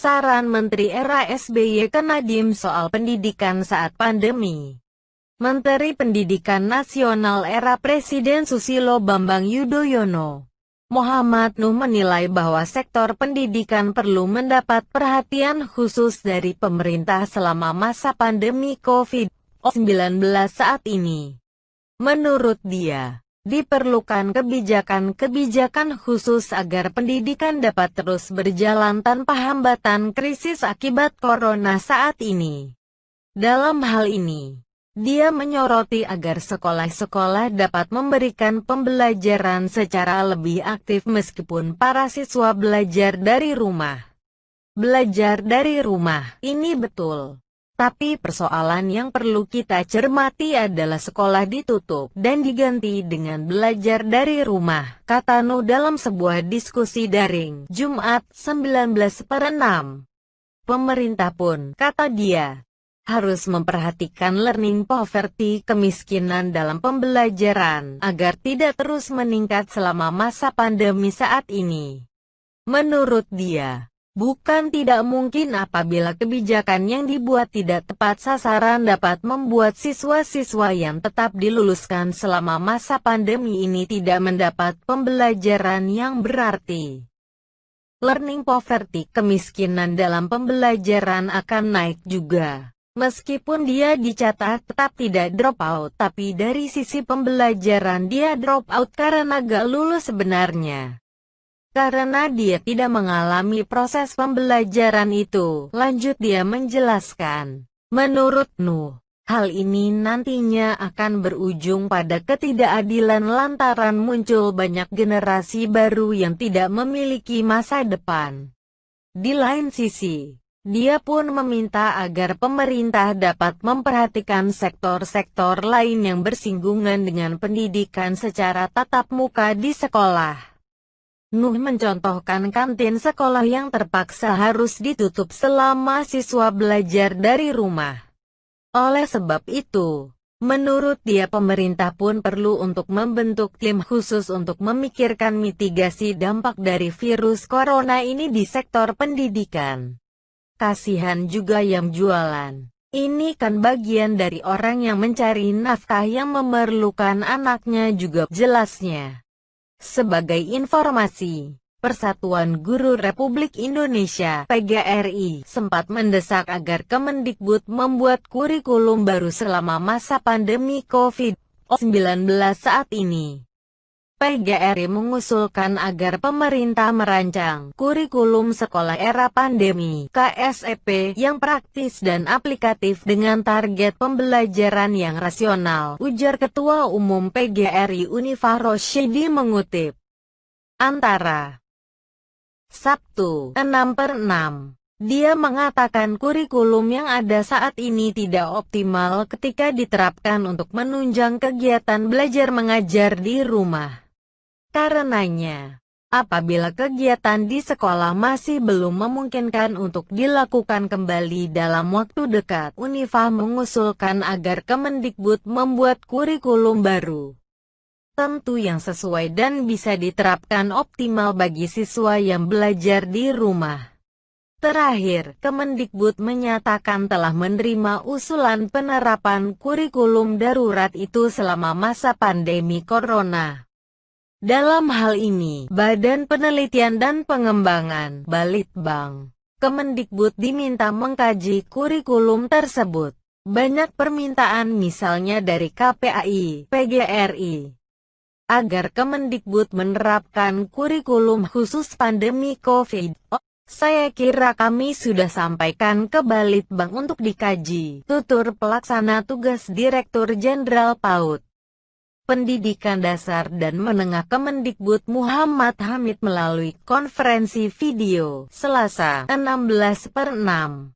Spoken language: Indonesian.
saran Menteri era SBY ke Nadiem soal pendidikan saat pandemi. Menteri Pendidikan Nasional era Presiden Susilo Bambang Yudhoyono, Muhammad Nuh menilai bahwa sektor pendidikan perlu mendapat perhatian khusus dari pemerintah selama masa pandemi COVID-19 saat ini. Menurut dia, diperlukan kebijakan-kebijakan khusus agar pendidikan dapat terus berjalan tanpa hambatan krisis akibat corona saat ini. Dalam hal ini, dia menyoroti agar sekolah-sekolah dapat memberikan pembelajaran secara lebih aktif meskipun para siswa belajar dari rumah. Belajar dari rumah, ini betul. Tapi persoalan yang perlu kita cermati adalah sekolah ditutup dan diganti dengan belajar dari rumah, kata Nuh dalam sebuah diskusi daring, Jumat 19/6. Pemerintah pun, kata dia, harus memperhatikan learning poverty, kemiskinan dalam pembelajaran, agar tidak terus meningkat selama masa pandemi saat ini. Menurut dia, bukan tidak mungkin apabila kebijakan yang dibuat tidak tepat sasaran dapat membuat siswa-siswa yang tetap diluluskan selama masa pandemi ini tidak mendapat pembelajaran yang berarti. Learning poverty, kemiskinan dalam pembelajaran akan naik juga. Meskipun dia dicatat tetap tidak drop out, tapi dari sisi pembelajaran dia drop out karena gak lulus sebenarnya. Karena dia tidak mengalami proses pembelajaran itu, lanjut dia menjelaskan. Menurut Nuh, hal ini nantinya akan berujung pada ketidakadilan lantaran muncul banyak generasi baru yang tidak memiliki masa depan. Di lain sisi, dia pun meminta agar pemerintah dapat memperhatikan sektor-sektor lain yang bersinggungan dengan pendidikan secara tatap muka di sekolah. Nuh mencontohkan kantin sekolah yang terpaksa harus ditutup selama siswa belajar dari rumah. Oleh sebab itu, menurut dia pemerintah pun perlu untuk membentuk tim khusus untuk memikirkan mitigasi dampak dari virus corona ini di sektor pendidikan. Kasihan juga yang jualan. Ini kan bagian dari orang yang mencari nafkah yang memerlukan anaknya juga, jelasnya. Sebagai informasi, Persatuan Guru Republik Indonesia (PGRI) sempat mendesak agar Kemendikbud membuat kurikulum baru selama masa pandemi COVID-19 saat ini. PGRI mengusulkan agar pemerintah merancang kurikulum sekolah era pandemi (KSEP) yang praktis dan aplikatif dengan target pembelajaran yang rasional, ujar Ketua Umum PGRI Unifah Rosyidi mengutip Antara Sabtu 6/6. Dia mengatakan kurikulum yang ada saat ini tidak optimal ketika diterapkan untuk menunjang kegiatan belajar mengajar di rumah. Karenanya, apabila kegiatan di sekolah masih belum memungkinkan untuk dilakukan kembali dalam waktu dekat, Unifah mengusulkan agar Kemendikbud membuat kurikulum baru. Tentu yang sesuai dan bisa diterapkan optimal bagi siswa yang belajar di rumah. Terakhir, Kemendikbud menyatakan telah menerima usulan penerapan kurikulum darurat itu selama masa pandemi corona. Dalam hal ini, Badan Penelitian dan Pengembangan (Balitbang) Kemendikbud diminta mengkaji kurikulum tersebut. Banyak permintaan misalnya dari KPAI, PGRI, agar Kemendikbud menerapkan kurikulum khusus pandemi COVID. Saya kira kami sudah sampaikan ke Balitbang untuk dikaji, tutur Pelaksana Tugas Direktur Jenderal PAUD Pendidikan Dasar dan Menengah Kemendikbud Muhammad Hamid melalui konferensi video, Selasa 16/6.